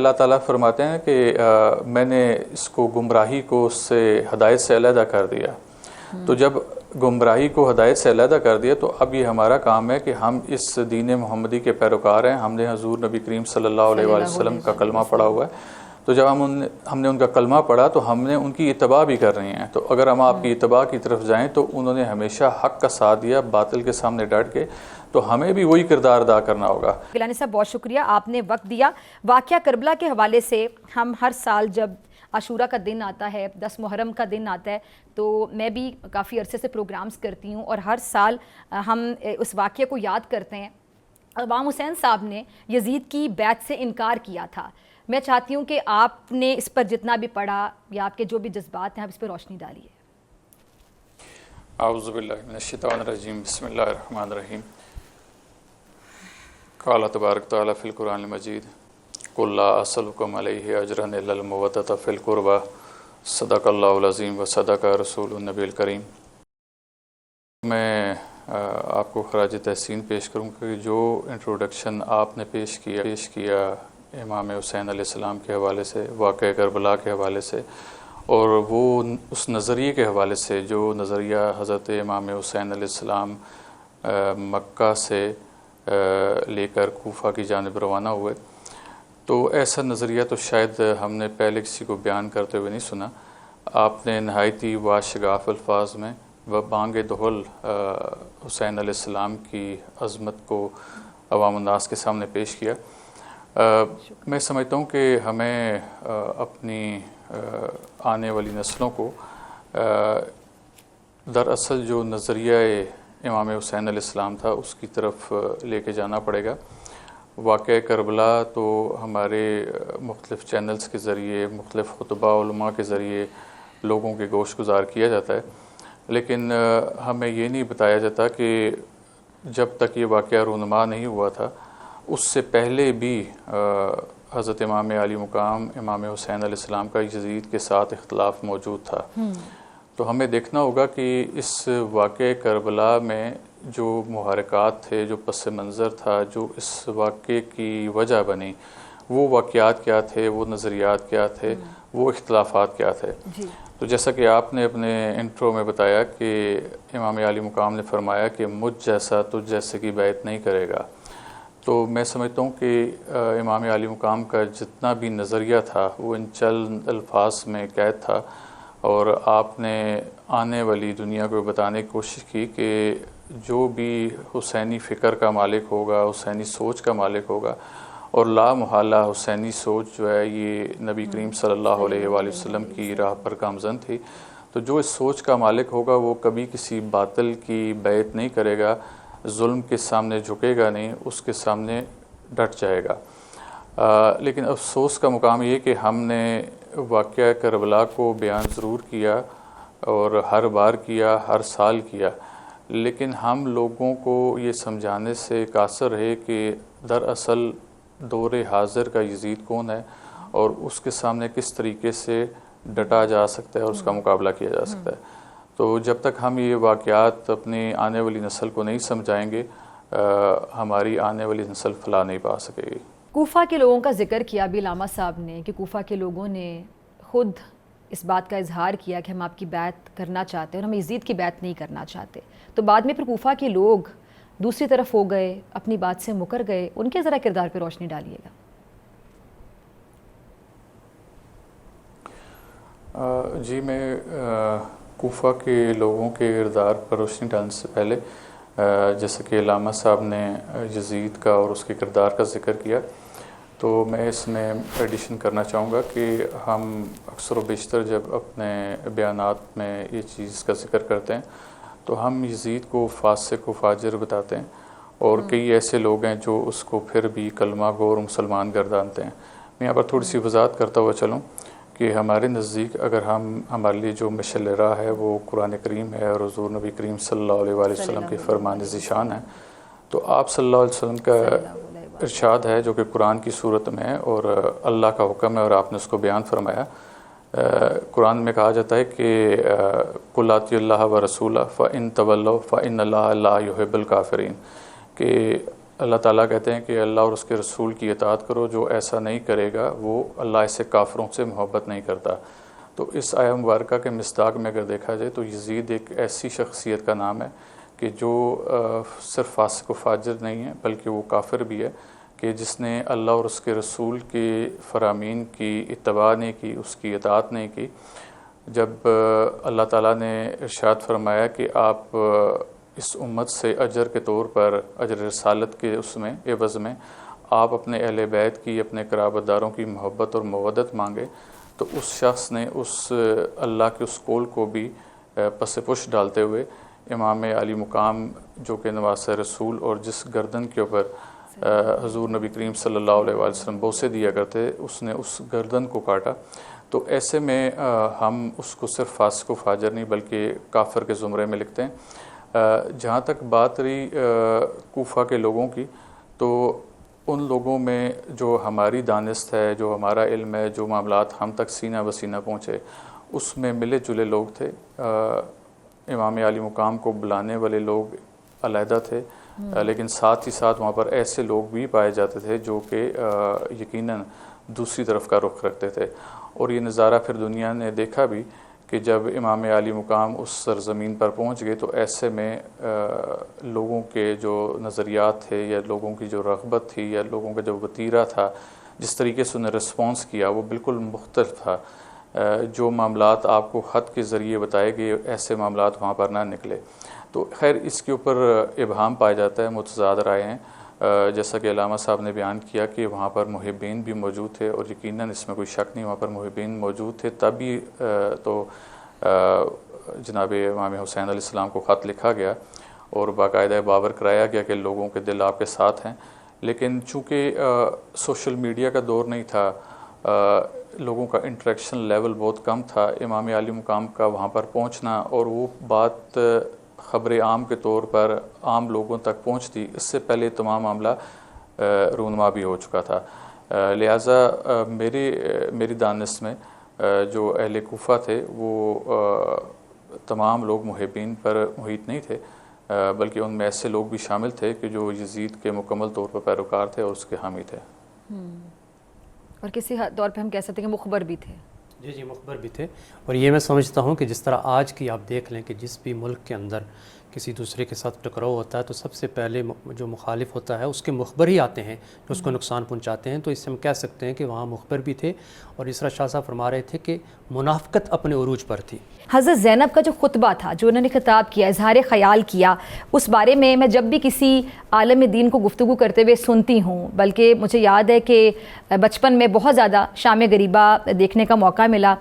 اللہ تعالیٰ فرماتے ہیں کہ میں نے اس کو گمراہی کو اس سے ہدایت سے علیحدہ کر دیا. تو جب گمراہی کو ہدایت سے علیحدہ کر دیا تو اب یہ ہمارا کام ہے کہ ہم اس دین محمدی کے پیروکار ہیں. ہم نے حضور نبی کریم صلی اللہ علیہ وآلہ وسلم کا کلمہ پڑھا ہوا ہے. تو جب ہم نے ان کا کلمہ پڑھا تو ہم نے ان کی اتباع بھی کر رہی ہیں. تو اگر ہم آپ کی اتباع کی طرف جائیں تو انہوں نے ہمیشہ حق کا ساتھ دیا باطل کے سامنے ڈٹ کے, تو ہمیں بھی وہی کردار ادا کرنا ہوگا. گیلانی صاحب بہت شکریہ, آپ نے وقت دیا. واقعہ کربلا کے حوالے سے ہم ہر سال جب عاشورہ کا دن آتا ہے, 10 محرم کا دن آتا ہے, تو میں بھی کافی عرصے سے پروگرامز کرتی ہوں اور ہر سال ہم اس واقعے کو یاد کرتے ہیں. امام حسین صاحب نے یزید کی بیعت سے انکار کیا تھا. میں چاہتی ہوں کہ آپ نے اس پر جتنا بھی پڑھا یا آپ کے جو بھی جذبات ہیں آپ اس پر روشنی ڈالیے. اعوذ باللہ من الشیطان الرجیم, بسم اللہ الرحمن الرحیم. قال تبارک تعالیٰ فی القرآن المجید قل لا اسألکم علیہ اجرا الا المودۃ فی القربى صدق اللہ العظیم و صدق رسول النبی الکریم. میں آپ کو خراج تحسین پیش کروں کہ جو انٹروڈکشن آپ نے پیش کیا امام حسین علیہ السلام کے حوالے سے, واقعہ کربلا کے حوالے سے, اور وہ اس نظریے کے حوالے سے جو نظریہ حضرت امام حسین علیہ السلام مکہ سے لے کر کوفہ کی جانب روانہ ہوئے, تو ایسا نظریہ تو شاید ہم نے پہلے کسی کو بیان کرتے ہوئے نہیں سنا. آپ نے نہایت ہی واشگاف الفاظ میں و بانگ دہل حسین علیہ السلام کی عظمت کو عوام الناس کے سامنے پیش کیا. میں سمجھتا ہوں کہ ہمیں اپنی آنے والی نسلوں کو دراصل جو نظریہ امام حسین علیہ السلام تھا اس کی طرف لے کے جانا پڑے گا. واقعہ کربلا تو ہمارے مختلف چینلز کے ذریعے, مختلف خطبہ علماء کے ذریعے لوگوں کے گوش گزار کیا جاتا ہے, لیکن ہمیں یہ نہیں بتایا جاتا کہ جب تک یہ واقعہ رونما نہیں ہوا تھا اس سے پہلے بھی حضرت امام علی مقام امام حسین علیہ السلام کا یزید کے ساتھ اختلاف موجود تھا. تو ہمیں دیکھنا ہوگا کہ اس واقعہ کربلا میں جو محرکات تھے, جو پس منظر تھا, جو اس واقعے کی وجہ بنی, وہ واقعات کیا تھے, وہ نظریات کیا تھے, وہ اختلافات کیا تھے. تو جیسا کہ آپ نے اپنے انٹرو میں بتایا کہ امام علی مقام نے فرمایا کہ مجھ جیسا تجھ جیسے کی بیعت نہیں کرے گا. تو میں سمجھتا ہوں کہ امام علی مقام کا جتنا بھی نظریہ تھا وہ ان چند الفاظ میں قید تھا, اور آپ نے آنے والی دنیا کو بتانے کی کوشش کی کہ جو بھی حسینی فکر کا مالک ہوگا, حسینی سوچ کا مالک ہوگا, اور لا محالہ حسینی سوچ جو ہے یہ نبی کریم صلی اللہ علیہ وآلہ وسلم کی راہ پر گامزن تھی, تو جو اس سوچ کا مالک ہوگا وہ کبھی کسی باطل کی بیعت نہیں کرے گا, ظلم کے سامنے جھکے گا نہیں, اس کے سامنے ڈٹ جائے گا. لیکن افسوس کا مقام یہ کہ ہم نے واقعہ کربلا کو بیان ضرور کیا اور ہر بار کیا, ہر سال کیا, لیکن ہم لوگوں کو یہ سمجھانے سے قاصر رہے کہ دراصل دور حاضر کا یزید کون ہے اور اس کے سامنے کس طریقے سے ڈٹا جا سکتا ہے اور اس کا مقابلہ کیا جا سکتا ہے. تو جب تک ہم یہ واقعات اپنی آنے والی نسل کو نہیں سمجھائیں گے ہماری آنے والی نسل فلاح نہیں پا سکے گی. کوفہ کے لوگوں کا ذکر کیا بھی علامہ صاحب نے کہ کوفہ کے لوگوں نے خود اس بات کا اظہار کیا کہ ہم آپ کی بیعت کرنا چاہتے ہیں اور ہم یزید کی بیعت نہیں کرنا چاہتے. تو بعد میں پھر کوفہ کے لوگ دوسری طرف ہو گئے, اپنی بات سے مکر گئے, ان کے ذرا کردار پہ روشنی ڈالیے گا. جی, میں کوفہ کے لوگوں کے کردار پر روشنی ڈالنے سے پہلے جیسا کہ علامہ صاحب نے یزید کا اور اس کے کردار کا ذکر کیا, تو میں اس میں ایڈیشن کرنا چاہوں گا کہ ہم اکثر و بیشتر جب اپنے بیانات میں یہ چیز کا ذکر کرتے ہیں تو ہم یزید کو فاسق و فاجر بتاتے ہیں, اور کئی ایسے لوگ ہیں جو اس کو پھر بھی کلمہ گو اور مسلمان گردانتے ہیں. میں یہاں پر تھوڑی سی وضاحت کرتا ہوا چلوں کہ ہمارے نزدیک اگر ہمارے لیے جو مشعل راہ ہے وہ قرآن کریم ہے اور حضور نبی کریم صلی اللہ علیہ وآلہ وسلم کے فرمان ذیشان ہے, تو آپ صلی اللہ علیہ وسلم کا ارشاد ہے جو کہ قرآن کی صورت میں ہے اور اللہ کا حکم ہے اور آپ نے اس کو بیان فرمایا. قرآن میں کہا جاتا ہے کہ قل اطیعوا اللہ و رسولہ فإن تولوا فإن اللہ لا يحب الکافرین, کہ اللہ تعالیٰ کہتے ہیں کہ اللہ اور اس کے رسول کی اطاعت کرو، جو ایسا نہیں کرے گا وہ اللہ سے کافروں سے محبت نہیں کرتا۔ تو اس آیہ مبارکہ کے مصداق میں اگر دیکھا جائے تو یزید ایک ایسی شخصیت کا نام ہے کہ جو صرف فاسق و فاجر نہیں ہے بلکہ وہ کافر بھی ہے، کہ جس نے اللہ اور اس کے رسول کے فرامین کی اتباع نہیں کی، اس کی اطاعت نہیں کی۔ جب اللہ تعالیٰ نے ارشاد فرمایا کہ آپ اس امت سے اجر کے طور پر، اجر رسالت کے اس میں عوض میں آپ اپنے اہل بیت کی، اپنے قرابت داروں کی محبت اور مودت مانگے، تو اس شخص نے اس اللہ کے اس قول کو بھی پس پش ڈالتے ہوئے امام علی مقام جو کہ نواسہ رسول اور جس گردن کے اوپر حضور نبی کریم صلی اللہ علیہ وسلم بوسے دیا کرتے، اس نے اس گردن کو کاٹا۔ تو ایسے میں ہم اس کو صرف فاسق و فاجر نہیں بلکہ کافر کے زمرے میں لکھتے ہیں۔ جہاں تک بات رہی کوفہ کے لوگوں کی، تو ان لوگوں میں جو ہماری دانست ہے، جو ہمارا علم ہے، جو معاملات ہم تک سینہ بسینہ پہنچے، اس میں ملے جلے لوگ تھے۔ امام علی مقام کو بلانے والے لوگ علیحدہ تھے، لیکن ساتھ ہی ساتھ وہاں پر ایسے لوگ بھی پائے جاتے تھے جو کہ یقیناً دوسری طرف کا رخ رکھتے تھے۔ اور یہ نظارہ پھر دنیا نے دیکھا بھی کہ جب امام علی مقام اس سرزمین پر پہنچ گئے تو ایسے میں لوگوں کے جو نظریات تھے یا لوگوں کی جو رغبت تھی یا لوگوں کا جو وتیرہ تھا، جس طریقے سے انہیں رسپانس کیا وہ بالکل مختلف تھا۔ جو معاملات آپ کو خط کے ذریعے بتائے گئے ایسے معاملات وہاں پر نہ نکلے۔ تو خیر اس کے اوپر ابہام پایا جاتا ہے، متضاد رائے ہیں، جیسا کہ علامہ صاحب نے بیان کیا کہ وہاں پر محبین بھی موجود تھے، اور یقیناً اس میں کوئی شک نہیں، وہاں پر محبین موجود تھے، تبھی تو جناب امام حسین علیہ السلام کو خط لکھا گیا اور باقاعدہ باور کرایا گیا کہ لوگوں کے دل آپ کے ساتھ ہیں۔ لیکن چونکہ سوشل میڈیا کا دور نہیں تھا، لوگوں کا انٹریکشن لیول بہت کم تھا، امام علی مقام کا وہاں پر پہنچنا اور وہ بات خبر عام کے طور پر عام لوگوں تک پہنچتی، اس سے پہلے تمام معاملہ رونما بھی ہو چکا تھا۔ لہٰذا میری دانست میں جو اہل کوفہ تھے وہ تمام لوگ محبین پر محیط نہیں تھے، بلکہ ان میں ایسے لوگ بھی شامل تھے کہ جو یزید کے مکمل طور پر پیروکار تھے اور اس کے حامی تھے، اور کسی طور پہ ہم کہہ سکتے ہیں کہ مخبر بھی تھے۔ جی مخبر بھی تھے۔ اور یہ میں سمجھتا ہوں کہ جس طرح آج کی آپ دیکھ لیں کہ جس بھی ملک کے اندر کسی دوسرے کے ساتھ ٹکراؤ ہوتا ہے تو سب سے پہلے جو مخالف ہوتا ہے اس کے مخبر ہی آتے ہیں جو اس کو نقصان پہنچاتے ہیں، تو اس سے ہم کہہ سکتے ہیں کہ وہاں مخبر بھی تھے۔ اور اس طرح شاہ صاحب فرما رہے تھے کہ منافقت اپنے عروج پر تھی۔ حضرت زینب کا جو خطبہ تھا، جو انہوں نے خطاب کیا، اظہار خیال کیا، اس بارے میں جب بھی کسی عالم دین کو گفتگو کرتے ہوئے سنتی ہوں، بلکہ مجھے یاد ہے کہ بچپن میں بہت زیادہ شام غریبہ دیکھنے کا موقع ملا۔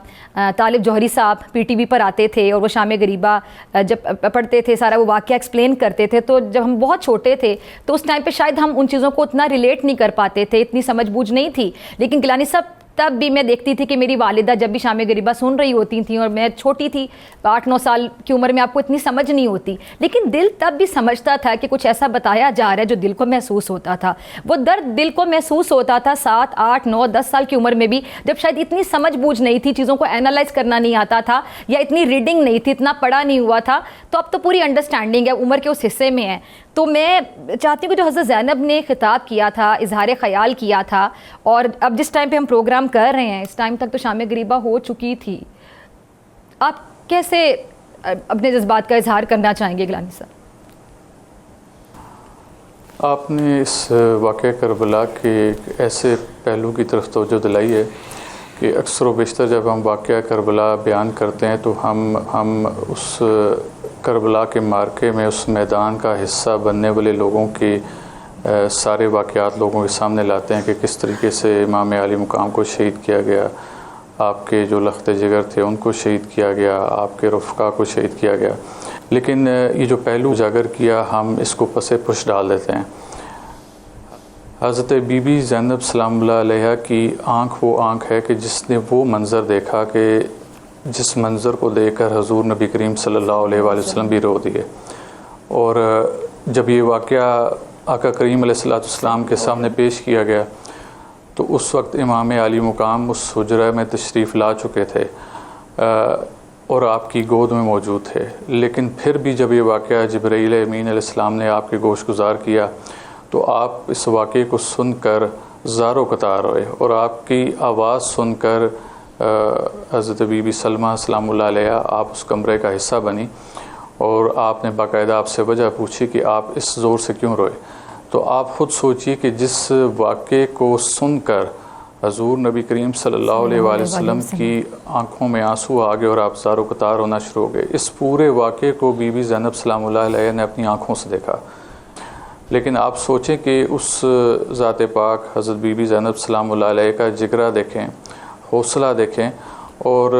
طالب جوہری صاحب پی ٹی وی پر آتے تھے اور وہ شام غریبہ جب پڑھتے تھے سارا وہ واقعہ ایکسپلین کرتے تھے، تو جب ہم بہت چھوٹے تھے تو اس ٹائم پہ شاید ہم ان چیزوں کو اتنا ریلیٹ نہیں کر پاتے تھے، اتنی سمجھ بوجھ نہیں تھی۔ لیکن گیلانی صاحب تب بھی میں دیکھتی تھی کہ میری والدہ جب بھی شام غریبہ سن رہی ہوتی تھیں، اور میں چھوٹی تھی 8-9 سال کی عمر میں، آپ کو اتنی سمجھ نہیں ہوتی، لیکن دل تب بھی سمجھتا تھا کہ کچھ ایسا بتایا جا رہا ہے جو دل کو محسوس ہوتا تھا۔ وہ درد دل کو محسوس ہوتا تھا 7, 8, 9, 10 سال کی عمر میں بھی، جب شاید اتنی سمجھ بوجھ نہیں تھی، چیزوں کو اینالائز کرنا نہیں آتا تھا، یا اتنی ریڈنگ نہیں تھی، اتنا پڑھا نہیں ہوا تھا۔ تو اب تو پوری انڈرسٹینڈنگ ہے، عمر کے اس حصے میں ہے۔ تو میں چاہتی ہوں کہ جو حضرت زینب نے خطاب کیا تھا، اظہار خیال کیا تھا، اور اب جس ٹائم پہ ہم پروگرام کر رہے ہیں اس ٹائم تک تو شام غریبہ ہو چکی تھی، آپ کیسے اپنے جذبات کا اظہار کرنا چاہیں گے گیلانی صاحب؟ آپ نے اس واقعہ کربلا کے ایک ایسے پہلو کی طرف توجہ دلائی ہے کہ اکثر و بیشتر جب ہم واقعہ کربلا بیان کرتے ہیں تو ہم اس کربلا کے معرکے میں اس میدان کا حصہ بننے والے لوگوں کے سارے واقعات لوگوں کے سامنے لاتے ہیں کہ کس طریقے سے امام علی مقام کو شہید کیا گیا، آپ کے جو لخت جگر تھے ان کو شہید کیا گیا، آپ کے رفقا کو شہید کیا گیا، لیکن یہ جو پہلو اجاگر کیا ہم اس کو پس پش ڈال دیتے ہیں۔ حضرت بی بی زینب سلام اللہ علیہ کی آنکھ وہ آنکھ ہے کہ جس نے وہ منظر دیکھا کہ جس منظر کو دیکھ کر حضور نبی کریم صلی اللہ علیہ وآلہ وسلم بھی رو دیے۔ اور جب یہ واقعہ آقا کریم علیہ السلام کے سامنے پیش کیا گیا تو اس وقت امام علی مقام اس حجرہ میں تشریف لا چکے تھے اور آپ کی گود میں موجود تھے، لیکن پھر بھی جب یہ واقعہ جبرائیل امین علیہ السلام نے آپ کے گوش گزار کیا تو آپ اس واقعے کو سن کر زارو قطار ہوئے، اور آپ کی آواز سن کر حضرت بی بی سلمہ سلام اللہ علیہ آپ اس کمرے کا حصہ بنی، اور آپ نے باقاعدہ آپ سے وجہ پوچھی کہ آپ اس زور سے کیوں روئے۔ تو آپ خود سوچئے کہ جس واقعے کو سن کر حضور نبی کریم صلی اللہ علیہ وآلہ وسلم کی آنکھوں میں آنسو آ گئے اور آپ زار و قطار ہونا شروع ہو گئے، اس پورے واقعے کو بی بی زینب سلام اللہ علیہ نے اپنی آنکھوں سے دیکھا۔ لیکن آپ سوچیں کہ اس ذات پاک حضرت بی بی زینب سلام اللہ علیہ کا جگرہ دیکھیں، حوصلہ دیکھیں، اور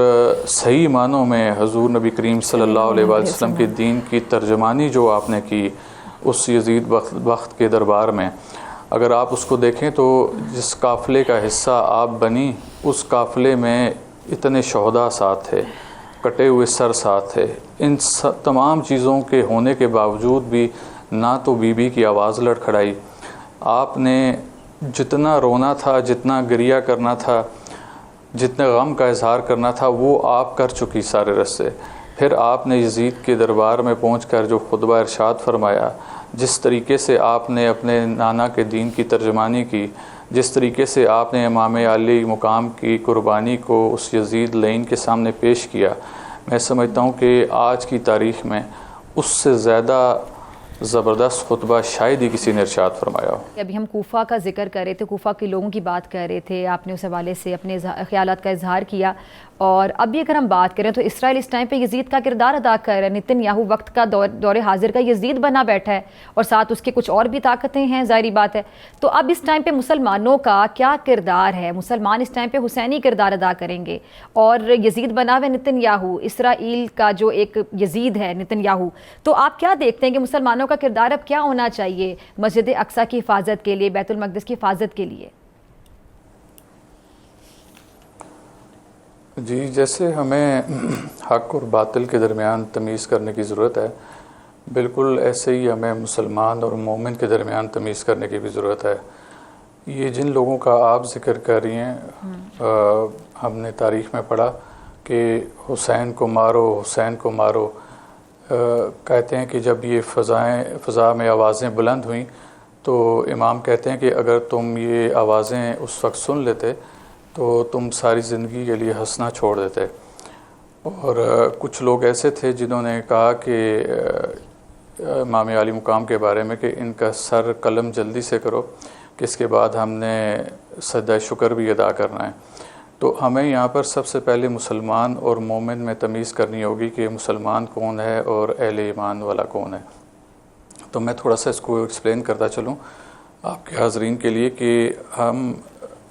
صحیح معنوں میں حضور نبی کریم صلی اللہ علیہ وآلہ وسلم کے دین کی ترجمانی جو آپ نے کی اس یزید وقت کے دربار میں، اگر آپ اس کو دیکھیں تو جس قافلے کا حصہ آپ بنی، اس قافلے میں اتنے شہداء ساتھ تھے، کٹے ہوئے سر ساتھ تھے، ان تمام چیزوں کے ہونے کے باوجود بھی نہ تو بی بی کی آواز لڑکھڑائی، آپ نے جتنا رونا تھا، جتنا گریہ کرنا تھا، جتنے غم کا اظہار کرنا تھا، وہ آپ کر چکی سارے رستے۔ پھر آپ نے یزید کے دربار میں پہنچ کر جو خطبہ ارشاد فرمایا، جس طریقے سے آپ نے اپنے نانا کے دین کی ترجمانی کی، جس طریقے سے آپ نے امام علی مقام کی قربانی کو اس یزید لعین کے سامنے پیش کیا، میں سمجھتا ہوں کہ آج کی تاریخ میں اس سے زیادہ زبردست خطبہ شاید ہی کسی نے ارشاد فرمایا ہو۔ ابھی ہم کوفہ کا ذکر کر رہے تھے، کوفہ کے لوگوں کی بات کر رہے تھے، آپ نے اس حوالے سے اپنے خیالات کا اظہار کیا، اور ابھی اگر ہم بات کریں تو اسرائیل اس ٹائم پہ یزید کا کردار ادا کر رہا ہے۔ نتن یاہو وقت کا دور حاضر کا یزید بنا بیٹھا ہے، اور ساتھ اس کے کچھ اور بھی طاقتیں ہیں، ظاہری بات ہے۔ تو اب اس ٹائم پہ مسلمانوں کا کیا کردار ہے؟ مسلمان اس ٹائم پہ حسینی کردار ادا کریں گے، اور یزید بنا ہوئے نتن یاہو، اسرائیل کا جو ایک یزید ہے نتن یاہو، تو آپ کیا دیکھتے ہیں کہ مسلمانوں کا کردار اب کیا ہونا چاہیے مسجد اقصیٰ کی حفاظت کے لیے، بیت المقدس کی حفاظت کے لیے؟ جی، جیسے ہمیں حق اور باطل کے درمیان تمیز کرنے کی ضرورت ہے، بالکل ایسے ہی ہمیں مسلمان اور مومن کے درمیان تمیز کرنے کی بھی ضرورت ہے۔ یہ جن لوگوں کا آپ ذکر کر رہی ہیں، ہم نے تاریخ میں پڑھا کہ حسین کو مارو، حسین کو مارو، کہتے ہیں کہ جب یہ فضا میں آوازیں بلند ہوئیں تو امام کہتے ہیں کہ اگر تم یہ آوازیں اس وقت سن لیتے تو تم ساری زندگی کے لیے ہنسنا چھوڑ دیتے۔ اور کچھ لوگ ایسے تھے جنہوں نے کہا کہ امام علی مقام کے بارے میں کہ ان کا سر قلم جلدی سے کرو کہ اس کے بعد ہم نے سجدہ شکر بھی ادا کرنا ہے۔ تو ہمیں یہاں پر سب سے پہلے مسلمان اور مومن میں تمیز کرنی ہوگی کہ مسلمان کون ہے اور اہل ایمان والا کون ہے۔ تو میں تھوڑا سا اس کو ایکسپلین کرتا چلوں آپ کے حاضرین کے لیے کہ ہم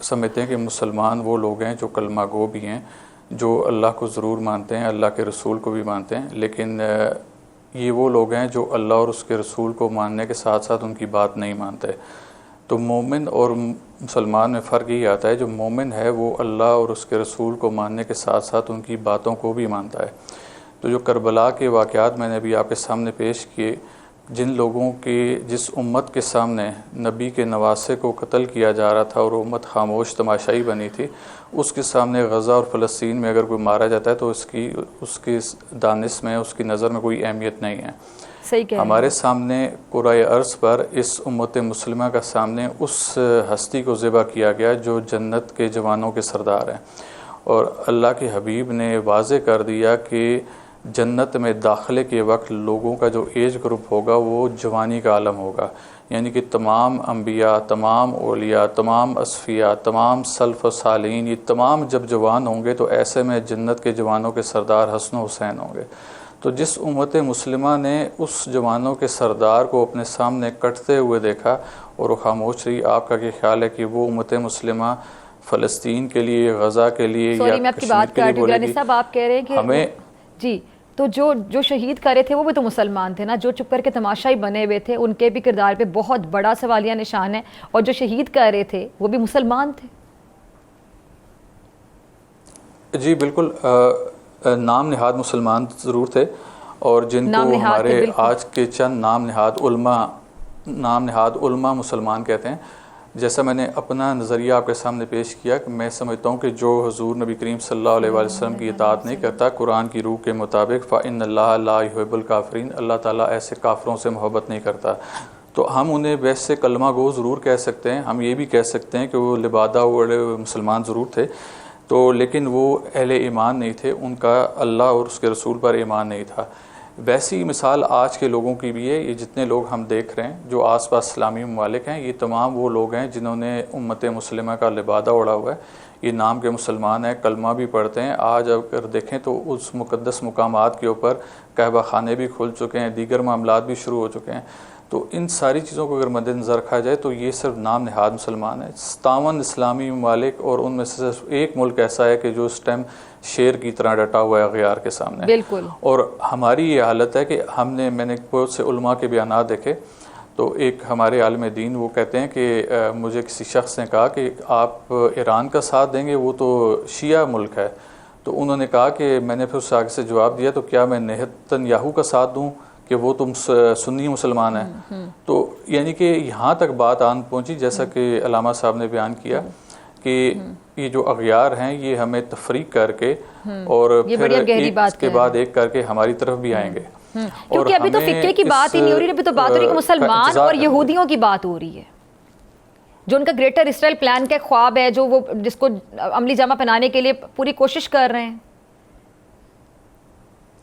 سمجھتے ہیں کہ مسلمان وہ لوگ ہیں جو کلمہ گو بھی ہیں، جو اللہ کو ضرور مانتے ہیں، اللہ کے رسول کو بھی مانتے ہیں، لیکن یہ وہ لوگ ہیں جو اللہ اور اس کے رسول کو ماننے کے ساتھ ساتھ ان کی بات نہیں مانتے۔ تو مومن اور مسلمان میں فرق یہ آتا ہے، جو مومن ہے وہ اللہ اور اس کے رسول کو ماننے کے ساتھ ساتھ ان کی باتوں کو بھی مانتا ہے۔ تو جو کربلا کے واقعات میں نے ابھی آپ کے سامنے پیش کیے، جن لوگوں کی جس امت کے سامنے نبی کے نواسے کو قتل کیا جا رہا تھا اور امت خاموش تماشائی بنی تھی، اس کے سامنے غزہ اور فلسطین میں اگر کوئی مارا جاتا ہے تو اس کی دانش میں، اس کی نظر میں کوئی اہمیت نہیں ہے۔ ہمارے سامنے قرۂ ارض پر اس امت مسلمہ کا سامنے اس ہستی کو ذبح کیا گیا جو جنت کے جوانوں کے سردار ہیں، اور اللہ کے حبیب نے واضح کر دیا کہ جنت میں داخلے کے وقت لوگوں کا جو ایج گروپ ہوگا وہ جوانی کا عالم ہوگا، یعنی کہ تمام انبیاء، تمام اولیاء، تمام اصفیاء، تمام سلف و صالحین، یہ تمام جب جوان ہوں گے تو ایسے میں جنت کے جوانوں کے سردار حسن و حسین ہوں گے۔ تو جس امت مسلمہ نے اس جوانوں کے سردار کو اپنے سامنے کٹتے ہوئے دیکھا اور وہ خاموش رہی، آپ کا کیا خیال ہے کہ وہ امت مسلمہ فلسطین کے لیے، غزہ کے لیے یا کشمیر کے لیے بولے گی؟ آپ کہہ رہے ہیں کہ ہمیں جی، تو جو شہید کر رہے تھے وہ بھی تو مسلمان تھے نا، جو چپ کر کے تماشائی بنے ہوئے تھے، ان کے بھی کردار پہ بہت بڑا سوالیہ نشان ہے، اور جو شہید کر رہے تھے وہ بھی مسلمان تھے۔ جی بالکل، نام نہاد مسلمان ضرور تھے، اور جن کو ہمارے آج کے چند نام نہاد علماء مسلمان کہتے ہیں۔ جیسا میں نے اپنا نظریہ آپ کے سامنے پیش کیا کہ میں سمجھتا ہوں کہ جو حضور نبی کریم صلی اللہ علیہ وآلہ وسلم کی اطاعت نہیں کرتا قرآن کی روح کے مطابق، فَإِنَّ اللَّهَ لَا يُحِبُّ الْكَافِرِينَ، اللہ تعالیٰ ایسے کافروں سے محبت نہیں کرتا۔ تو تو ہم انہیں ویسے کلمہ گو ضرور کہہ سکتے ہیں, ہم یہ بھی کہہ سکتے ہیں کہ وہ لبادہ اوڑے مسلمان ضرور تھے, تو لیکن وہ اہل ایمان نہیں تھے, ان کا اللہ اور اس کے رسول پر ایمان نہیں تھا. ویسی مثال آج کے لوگوں کی بھی ہے. یہ جتنے لوگ ہم دیکھ رہے ہیں جو آس پاس اسلامی ممالک ہیں, یہ تمام وہ لوگ ہیں جنہوں نے امت مسلمہ کا لبادہ اوڑھا ہوا ہے. یہ نام کے مسلمان ہیں, کلمہ بھی پڑھتے ہیں. آج اگر دیکھیں تو اس مقدس مقامات کے اوپر کعبہ خانے بھی کھل چکے ہیں, دیگر معاملات بھی شروع ہو چکے ہیں. تو ان ساری چیزوں کو اگر مد نظر رکھا جائے تو یہ صرف نام نہاد مسلمان ہیں. 57 اسلامی ممالک, اور ان میں سے صرف ایک ملک ایسا ہے کہ جو اس ٹائم شیر کی طرح ڈٹا ہوا ہے اغیار کے سامنے. بالکل. اور ہماری یہ حالت ہے کہ میں نے بہت سے علماء کے بیانات دیکھے, تو ایک ہمارے عالم دین وہ کہتے ہیں کہ مجھے کسی شخص نے کہا کہ آپ ایران کا ساتھ دیں گے, وہ تو شیعہ ملک ہے. تو انہوں نے کہا کہ میں نے پھر اس آگے سے جواب دیا تو کیا میں نیتنیاہو کا ساتھ دوں کہ وہ تم سنی مسلمان ہیں. تو یعنی کہ یہاں تک بات آن پہنچی, جیسا کہ علامہ صاحب نے بیان کیا کہ یہ جو اغیار ہیں یہ ہمیں تفریق کر کے اور پھر ایک اس کے بعد ایک کر کے ہماری طرف بھی آئیں گے. کیونکہ ابھی تو فقہ کی بات ہی نہیں ہو رہی, ابھی تو بات ہو رہی ہے کہ مسلمان اور یہودیوں کی بات ہو رہی ہے, جو ان کا گریٹر اسرائیل پلان کا خواب ہے, جو وہ جس کو عملی جامہ پہنانے کے لیے پوری کوشش کر رہے ہیں.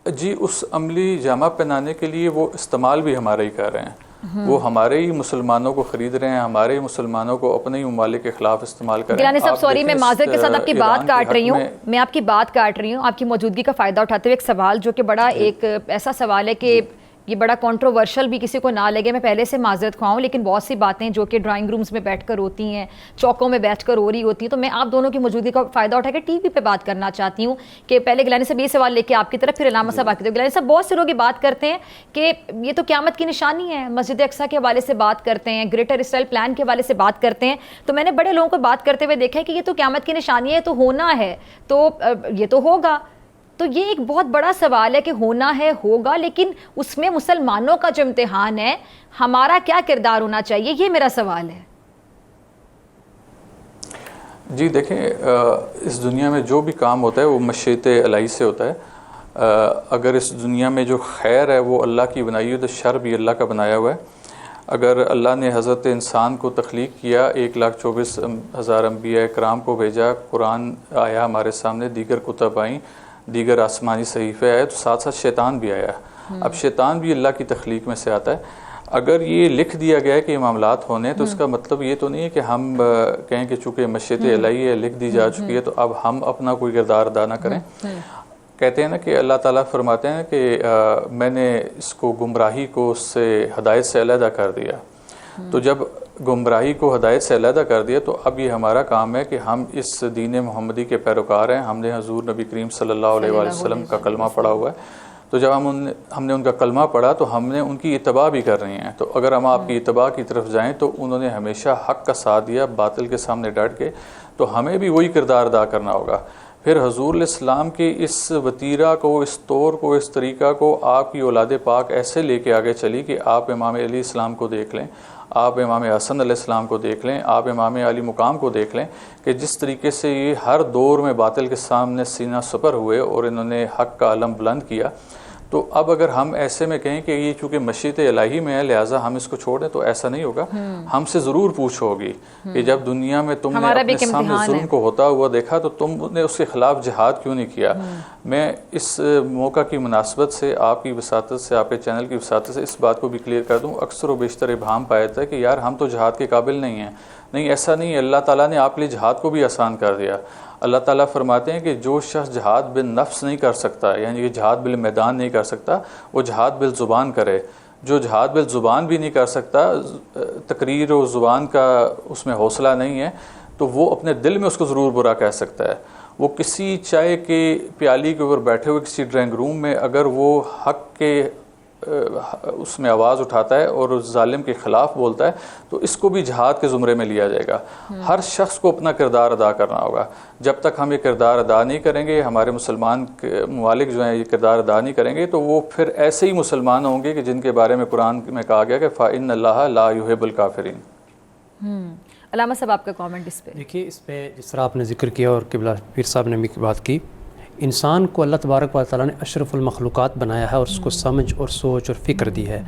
جی, اس عملی جامہ پہنانے کے لیے وہ استعمال بھی ہمارے ہی کر رہے ہیں. وہ ہمارے ہی مسلمانوں کو خرید رہے ہیں, ہمارے ہی مسلمانوں کو اپنے ہی ممالک کے خلاف استعمال کر رہے ہیں. گیلانی صاحب سوری, میں معذرت کے ساتھ آپ کی بات کاٹ رہی ہوں, میں آپ کی بات کاٹ رہی ہوں. آپ کی موجودگی کا فائدہ اٹھاتے ہوئے ایک سوال جو کہ بڑا ایک ایسا سوال ہے کہ یہ بڑا کنٹروورشل بھی کسی کو نہ لگے, میں پہلے سے معذرت خواہوں, لیکن بہت سی باتیں جو کہ ڈرائنگ رومز میں بیٹھ کر ہوتی ہیں, چوکوں میں بیٹھ کر ہو رہی ہوتی ہیں, تو میں آپ دونوں کی موجودگی کا فائدہ اٹھا کے ٹی وی پہ بات کرنا چاہتی ہوں کہ پہلے گیلانی صاحب یہ سوال لے کے آپ کی طرف, پھر علامہ صاحب آپ کی طرف. گیلانی صاحب, بہت سے لوگ یہ بات کرتے ہیں کہ یہ تو قیامت کی نشانی ہے, مسجد اقصیٰ کے حوالے سے بات کرتے ہیں, گریٹر اسرائیل پلان کے حوالے سے بات کرتے ہیں. تو میں نے بڑے لوگوں کو بات کرتے ہوئے دیکھا ہے کہ یہ تو قیامت کی نشانی ہے, تو ہونا ہے, تو یہ تو ہوگا. تو یہ ایک بہت بڑا سوال ہے کہ ہونا ہے, ہوگا, لیکن اس میں مسلمانوں کا جو امتحان ہے, ہمارا کیا کردار ہونا چاہیے, یہ میرا سوال ہے. جی دیکھیں, اس دنیا میں جو بھی کام ہوتا ہے وہ مشیت الہی سے ہوتا ہے. اگر اس دنیا میں جو خیر ہے وہ اللہ کی بنائی ہے تو شر بھی اللہ کا بنایا ہوا ہے. اگر اللہ نے حضرت انسان کو تخلیق کیا, 1,24,000 انبیاء کرام کو بھیجا, قرآن آیا ہمارے سامنے, دیگر کتب آئیں, دیگر آسمانی صحیفے آئے, تو ساتھ ساتھ شیطان بھی آیا. اب شیطان بھی اللہ کی تخلیق میں سے آتا ہے. اگر یہ لکھ دیا گیا ہے کہ یہ معاملات ہونے, تو اس کا مطلب یہ تو نہیں ہے کہ ہم کہیں کہ چونکہ مشیت الہی ہے, لکھ دی جا چکی ہے, تو اب ہم اپنا کوئی کردار ادا نہ کریں. کہتے ہیں نا کہ اللہ تعالیٰ فرماتے ہیں کہ میں نے اس کو گمراہی کو اس سے ہدایت سے علیحدہ کر دیا. تو جب گمراہی کو ہدایت سے علیحدہ کر دیا تو اب یہ ہمارا کام ہے کہ ہم اس دین محمدی کے پیروکار ہیں. ہم نے حضور نبی کریم صلی اللہ علیہ وآلہ وسلم کا کلمہ پڑھا ہوا ہے, تو جب ہم نے ان کا کلمہ پڑھا تو ہم نے ان کی اتباع بھی کر رہی ہیں. تو اگر ہم آپ کی اتباع کی طرف جائیں تو انہوں نے ہمیشہ حق کا ساتھ دیا, باطل کے سامنے ڈٹ کے, تو ہمیں بھی وہی کردار ادا کرنا ہوگا. پھر حضور علیہ السلام کے اس وتیرہ کو, اس طور کو, اس طریقہ کو آپ کی اولاد پاک ایسے لے کے آگے چلی کہ آپ امام علیہ السلام کو دیکھ لیں, آپ امام حسن علیہ السلام کو دیکھ لیں, آپ امام علی مقام کو دیکھ لیں کہ جس طریقے سے یہ ہر دور میں باطل کے سامنے سینہ سپر ہوئے اور انہوں نے حق کا علم بلند کیا. تو اب اگر ہم ایسے میں کہیں کہ یہ چونکہ مشیت الہی میں ہے لہٰذا ہم اس کو چھوڑ دیں, تو ایسا نہیں ہوگا. ہم سے ضرور پوچھو گی کہ جب دنیا میں تم نے اپنے سامنے ظلم کو ہوتا ہوا دیکھا تو تم نے اس کے خلاف جہاد کیوں نہیں کیا. میں اس موقع کی مناسبت سے, آپ کی وساطت سے, آپ کے چینل کی وساطت سے اس بات کو بھی کلیئر کر دوں, اکثر و بیشتر ابہام پایا جاتا ہے کہ یار ہم تو جہاد کے قابل نہیں ہیں. نہیں, ایسا نہیں ہے. اللہ تعالیٰ نے آپ کے لیے جہاد کو بھی آسان کر دیا. اللہ تعالیٰ فرماتے ہیں کہ جو شخص جہاد بالنفس نہیں کر سکتا, یعنی کہ جہاد بالمیدان نہیں کر سکتا, وہ جہاد بالزبان کرے. جو جہاد بالزبان بھی نہیں کر سکتا, تقریر و زبان کا اس میں حوصلہ نہیں ہے, تو وہ اپنے دل میں اس کو ضرور برا کہہ سکتا ہے. وہ کسی چائے کے پیالی کے اوپر بیٹھے ہوئے کسی ڈرائنگ روم میں اگر وہ حق کے اس میں آواز اٹھاتا ہے اور ظالم کے خلاف بولتا ہے تو اس کو بھی جہاد کے زمرے میں لیا جائے گا. ہر شخص کو اپنا کردار ادا کرنا ہوگا. جب تک ہم یہ کردار ادا نہیں کریں گے, ہمارے مسلمان ممالک جو ہیں یہ کردار ادا نہیں کریں گے, تو وہ پھر ایسے ہی مسلمان ہوں گے کہ جن کے بارے میں قرآن میں کہا گیا کہ فَإِنَّ اللَّهَ لَا يُحِبُّ الْكَافِرِينَ. علامہ صاحب آپ کا کامنٹ اس پہ. دیکھیے, اس پہ جس طرح آپ نے ذکر کیا اور قبلہ پیر صاحب نے بھی بات کی انسان کو اللہ تبارک و تعالیٰ نے اشرف المخلوقات بنایا ہے اور اس کو سمجھ اور سوچ اور فکر دی ہے.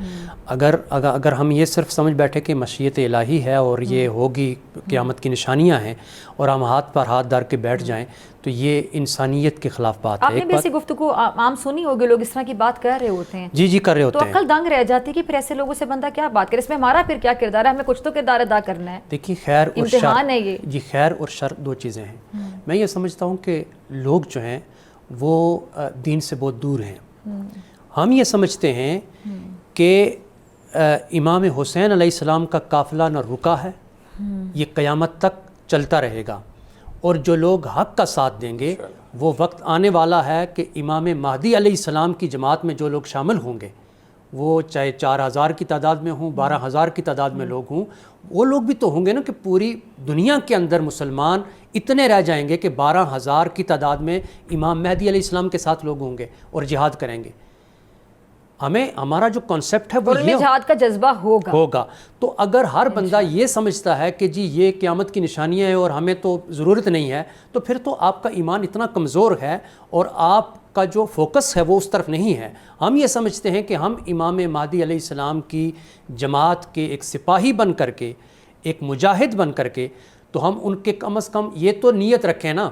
اگر ہم یہ صرف سمجھ بیٹھے کہ مشیت الہی ہے اور یہ ہوگی، قیامت کی نشانیاں ہیں، اور ہم ہاتھ پر ہاتھ ڈال کے بیٹھ جائیں تو یہ انسانیت کے خلاف بات ہے. آپ نے بھی ایسی گفتگو عام سنی ہوگی، لوگ اس طرح کی بات کر رہے ہوتے ہیں. جی کر رہے ہوتے ہیں. تو عقل دنگ رہ جاتی ہے کہ پھر ایسے لوگوں سے بندہ کیا بات کرے، اس میں ہمارا پھر کیا کردار ہے، ہمیں کچھ تو کردار ادا کرنا ہے. دیکھیے خیر اور شر، امتحان ہے یہ. جی خیر اور شر دو چیزیں ہیں. میں یہ سمجھتا ہوں کہ لوگ جو ہیں وہ دین سے بہت دور ہیں. ہم یہ سمجھتے ہیں کہ امام حسین علیہ السلام کا قافلہ نہ رکا ہے، یہ قیامت تک چلتا رہے گا، اور جو لوگ حق کا ساتھ دیں گے وہ وقت آنے والا ہے کہ امام مہدی علیہ السلام کی جماعت میں جو لوگ شامل ہوں گے، وہ چاہے 4000 کی تعداد میں ہوں، 12000 کی تعداد میں لوگ ہوں، وہ لوگ بھی تو ہوں گے نا کہ پوری دنیا کے اندر مسلمان اتنے رہ جائیں گے کہ 12000 کی تعداد میں امام مہدی علیہ السلام کے ساتھ لوگ ہوں گے اور جہاد کریں گے. ہمارا جو کانسیپٹ ہے وہ یہ جہاد کا جذبہ ہوگا. تو اگر ہر بندہ یہ سمجھتا ہے کہ جی یہ قیامت کی نشانیاں ہیں اور ہمیں تو ضرورت نہیں ہے، تو پھر تو آپ کا ایمان اتنا کمزور ہے اور آپ کا جو فوکس ہے وہ اس طرف نہیں ہے. ہم یہ سمجھتے ہیں کہ ہم امام مہدی علیہ السلام کی جماعت کے ایک سپاہی بن کر کے، ایک مجاہد بن کر کے، تو ہم ان کے کم از کم یہ تو نیت رکھیں نا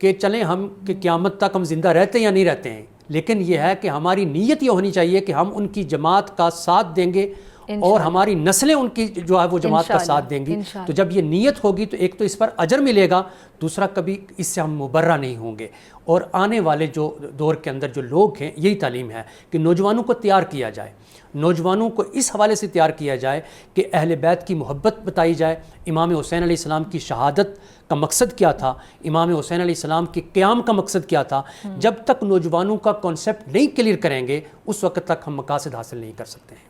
کہ چلیں ہم کہ قیامت تک ہم زندہ رہتے ہیں یا نہیں رہتے ہیں، لیکن یہ ہے کہ ہماری نیت یہ ہونی چاہیے کہ ہم ان کی جماعت کا ساتھ دیں گے اور ہماری نسلیں ان کی جو ہے وہ جماعت کا ساتھ دیں گی. تو جب یہ نیت ہوگی تو ایک تو اس پر اجر ملے گا، دوسرا کبھی اس سے ہم مبرہ نہیں ہوں گے. اور آنے والے جو دور کے اندر جو لوگ ہیں، یہی تعلیم ہے کہ نوجوانوں کو تیار کیا جائے، نوجوانوں کو اس حوالے سے تیار کیا جائے کہ اہل بیت کی محبت بتائی جائے. امام حسین علیہ السلام کی شہادت کا مقصد کیا تھا، امام حسین علیہ السلام کے قیام کا مقصد کیا تھا. جب تک نوجوانوں کا کانسیپٹ نہیں کلیئر کریں گے اس وقت تک ہم مقاصد حاصل نہیں کر سکتے ہیں.